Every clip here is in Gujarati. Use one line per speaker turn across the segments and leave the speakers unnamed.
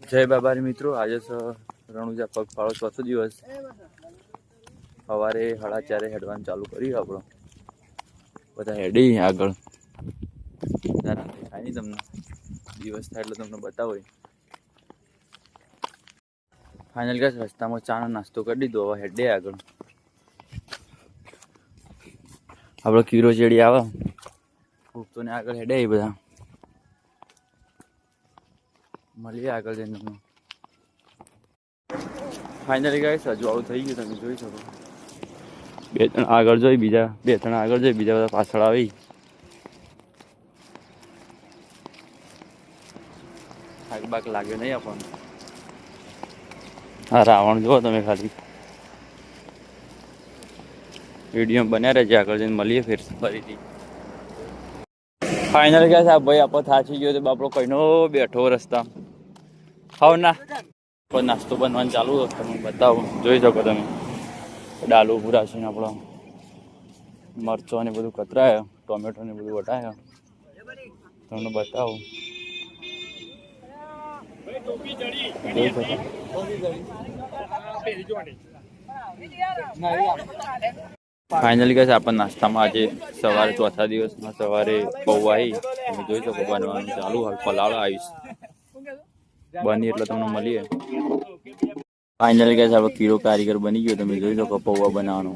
જય બાબારી મિત્રો, આજે રણુજા પગપાળો ચોથો દિવસ. સવારે 4:30 હેડવાનું ચાલુ કર્યું. આપણો બધા હેડી આગળ થાય નહીં, તમને દિવસ થાય એટલે તમને બતાવો. ફાઇનલ ગેસ રસ્તામાં ચાનો નાસ્તો કરી દીધો. હવે હેડે આગળ. આપણો કીરો ચેડી આવે તો ને આગળ હેડે. એ બધા મળીએ આગળ જઈને. ફાઇનલી ગાઈસ હજુ આવું થઈ ગયું, તમે જોઈ શકો. 2-3 આગળ જોઈ, બીજા 2-3 આગળ જોઈ, બીજા બધા પાછળ આવી. થાક બાક લાગ્યો નહીં આપણને. હા, રાવણ જુઓ તમે ખાલી. વિડીયો બન્યા રહેજે, આગળ જઈને મળીએ ફરીથી. ફાઇનલી ગાઈસ આ ભાઈ આપણો થાચી ગયો તો બાપડો કઈનો બેઠો રસ્તા. હાવ ના નાસ્તો બનવાનું ચાલુ તમે બતાવો, જોઈ શકો તમે. ડાલુ પૂરા છે ને આપણો મરચો ને બધું કતરાય, ટોમેટો ને બધું વટાય. તમને બતાવું. ફાઇનલી કહે છે આપણને નાસ્તામાં આજે સવારે ચોથા દિવસમાં સવારે પૌવા આવી. તમે જોઈ શકો બનવાનું ચાલુ. હાલ પલાળ આવીશ બની એટલે તમને મળીએ. ફાઇનલી કહે છે આપણો કીરો કારીગર બની ગયો. તમે જોઈ શકો પૌવા બનાવવાનો.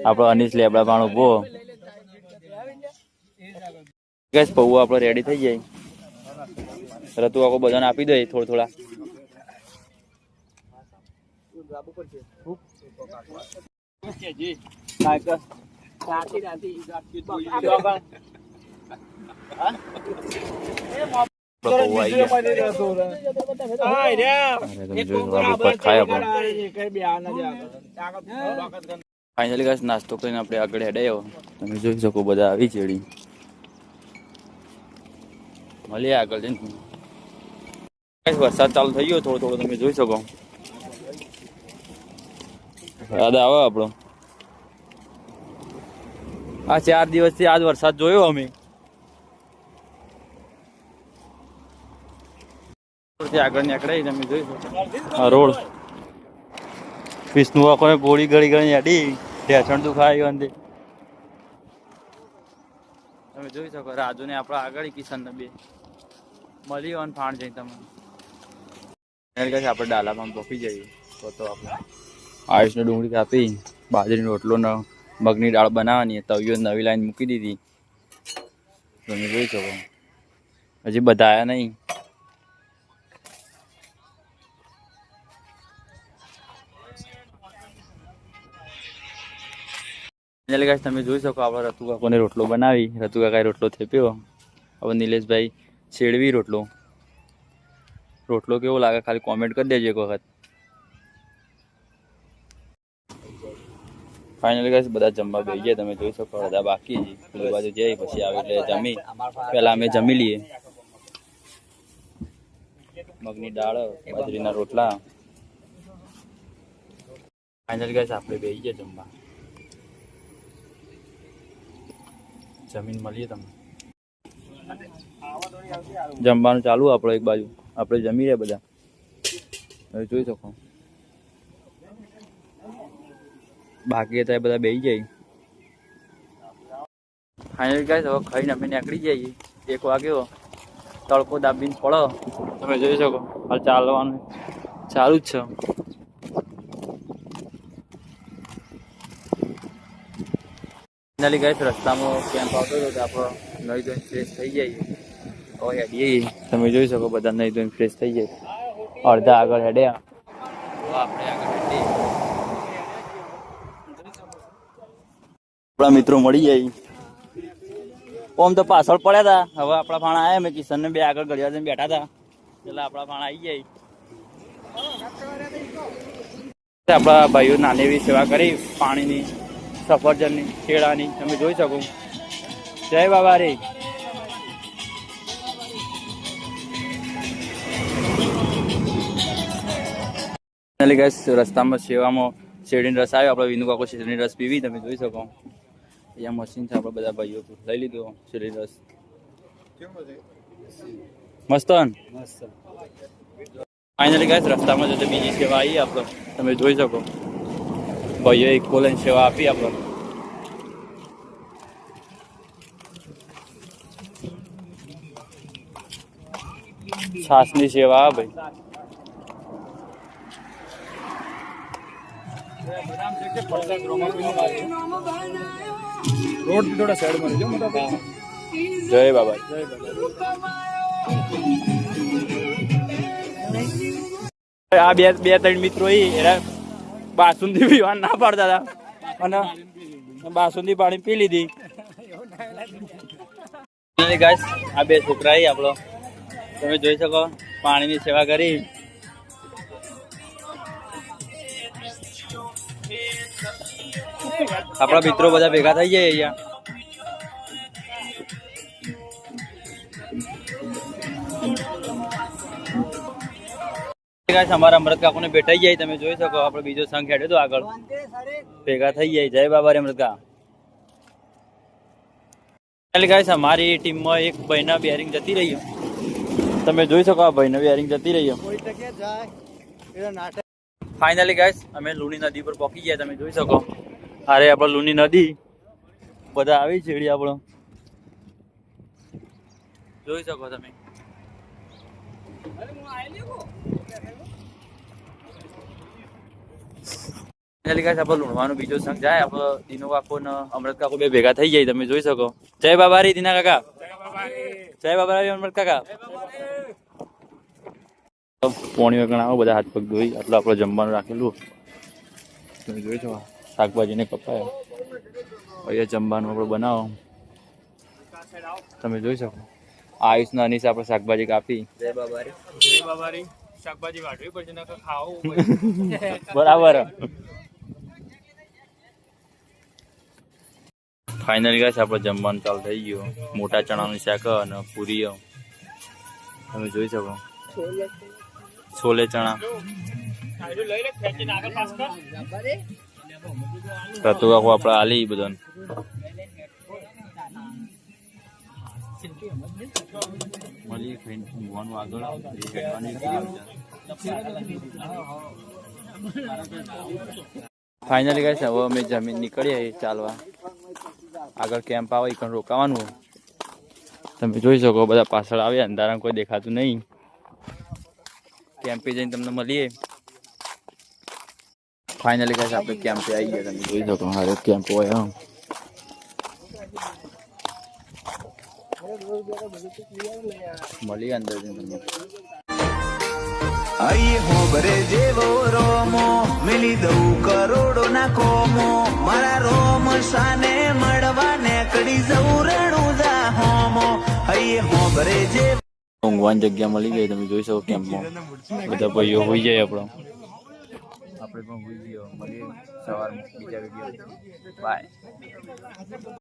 આપણો અનીસ લેબડા પાણો ઉભો. પૌવા આપણો રેડી થઈ જાય. રતુ આખો બધાને આપી દે થોડા. ફાઇનલી ગાઈસ નાસ્તો કરીને આપણે આગળ હેડાયો. તમે જોઈ શકો બધા આવી ચેડી. મળીએ આગળ જઈને. વરસાદ ચાલુ થઈ ગયો થોડો. તમે જોઈ શકો દાદા આવે આપણો. આ 4 દિવસથી આજ વરસાદ જોયો અમે. આગળ નીકળાય તમે જોઈ શકો. આ રોડ વિષ્ણુ આખો ગોળી ગળી હેડી ઢેસણ દુખાય અંદર. તમે જોઈ શકો રાજુ ને આપડે આગળ કિશન ને બે મળી અને ફાણ જઈ. તમે આપણે ડાલામાં પહોંચી જઈએ તો આપણે આયુષને ડુંગળી કાપી, બાજરીનો રોટલો ને મગની દાળ બનાવવાની. તવીઓ નવી લાઈન મૂકી દીધી. તમે જોઈ શકો. હજી બધા આવ્યા નહીં. તમે જોઈ શકો આપણે રતુ કાકોને રોટલો બનાવી. રતુ કાકાએ રોટલો થેપ્યો. હવે નિલેશભાઈ છેડવી રોટલો કેવો લાગે ખાલી કોમેન્ટ કરી દેજો એક વખત. ફાઇનલી ગાઈસ બધા જમવા બેસી ગયા. તમે જોઈ શકો બધા બાકી છે. પેલી બાજુ જઈ પછી આવે એટલે જમી. પહેલા અમે જમી લઈએ. મગની દાળ, બાજરીના રોટલા. ફાઇનલી ગાઈસ આપણે બેસી ગયા જમવા. જમીન મળીએ તમને. જમવાનું ચાલુ આપણો એક બાજુ. આપણે જમી રહ્યા બધા. હવે જોઈ શકો બાકી હતા એ બધા બેસી જાય. ફાઇનલી ગાઈસ હવે ખાઈને અમે નીકળી જઈએ. 1 વાગ્યો. તડકો દાબીને પડો. તમે જોઈ શકો હાલ ચાલવાનું ચાલુ જ છે. ફાઇનલી ગાઈસ રસ્તામાં કેમ્પ આવતો હતો તો આપણો નહીં ધોઈને ફ્રેશ થઈ જાય. હવે હેડીએ. તમે જોઈ શકો બધા નહીં ધોઈને ફ્રેશ થઈ જાય. અડધા આગળ હેડ્યા. આપણે આગળ હેડીએ. આપણા મિત્રો મળી જાય. ઓમ તો પાછળ પડ્યા હતા. હવે આપણા ફાણા આવ્યા. મેં કિશન ને બે આગળ ઘડિયા જઈને બેઠા હતા એટલે આપણા ફાણા આવી જાય. આપણા ભાઈઓ નાની એવી સેવા કરી. પાણીની, સફરજનની, કેળાની. તમે જોઈ શકો. જય બાબા રે. રસ્તામાં સેવામાં શેરડીનો રસ આવ્યો. આપણે વિનુ કાકો શેરડીનો રસ પીવી. તમે જોઈ શકો અહીંયા મશીન છે આપણે બધા ભાઈઓ લઈ લીધો શેરડી રસ મસ્ત ફાઇનલી ગાઈસ રસ્તામાં જતો બીજી સેવા આવી આપણે તમે જોઈ શકો ભાઈઓ એક કોલન સેવા આપી આપણે છાસની સેવા ભાઈ
રોડ થોડા સાઈડ માં રહેજો
જય બાબા આ બે ત્રણ મિત્રો એના બાસુંદી પીવા ના પાડતા હતા અને બાસુંદી પાણી પી લીધી ગાઈસ આ બે છોકરા આપણો તમે જોઈ શકો પાણીની સેવા કરી આપણા મિત્રો બધા ભેગા થઈ જાય અહીંયા અમારા અમૃત કાકુ ને બેઠાઈ જાય તમે જોઈ શકો આપણે બીજો સંઘ હેડે તો આગળ ભેગા થઈ જાય જય બાબા રે અમૃત કાકા અમારી ટીમમાં એક ભાઈના બેરિંગ જતી રહી તમે જોઈ શકો આ ભાઈના બેરિંગ જતી રહી ફાઇનલી ગાઈસ અમે લુણી નદી પર પહોંચી ગયા તમે જોઈ શકો અરે આપણે લુણી નદી બધા આવી છેડી આપણો જોઈ શકો તમે આપણે લુણવાનું બીજો સંઘ જાય આપણે દીનો કાકો ને અમૃત કાકો બે ભેગા થઈ જાય તમે જોઈ શકો જય બાબા રી દીના કાકા જય બાબા રી અમૃત કાકા પોણી વગણાવો બધા હાથ પગ ધોઈ આટલું આપણે જમવાનું રાખેલું તમે જોઈ શકો શાકભાજીને કપાય અહીંયા જમવાનું આપણે બનાવો તમે જોઈ શકો આયુષના અનીસ આપણે શાકભાજી કાપી
જય બાબારી શાકભાજી વાટવી પડશે નકર ખાવું
બરાબર ફાઇનલી ગાઈસ આપણે જમવાનું ચાલુ થઈ ગયું મોટા ચણાનું શાક અને પૂરી તમે જોઈ શકો છોલે ચણા રતુ કાકો આપણે આલી બધાને મળી ઊંઘવાનું આગળ ફાઇનલી ગાઈસ હવે અમે જમીન નીકળીએ ચાલવા આગળ કેમ્પ આવે પણ રોકાવાનું તમે જોઈ શકો બધા પાછળ આવ્યા અંધારામાં કોઈ દેખાતું નહીં કેમ્પે જઈને તમને મળીએ ફાઇનલી ગાઈસ આપણે કેમ્પે આવી ગયા તમે જોઈ શકો હારે કેમ્પ હોય મળીએ અંદર જઈને
આઈએ હોબરે જેવો રોમો મિલી દઉં કરોડો ના કોમો મારા રોમ સાને મળવા ને કડી જવું રણું જા હોમો આઈએ હોબરે જે
ઊંઘવાની જગ્યા મળી ગઈ તમે જોઈ શકો કેમ્પમાં બધા ભાઈઓ હોઈ જાય આપણો આપણે પણ હોઈ જઈએ મળીએ સવારમાં બીજા વિડીયો બાય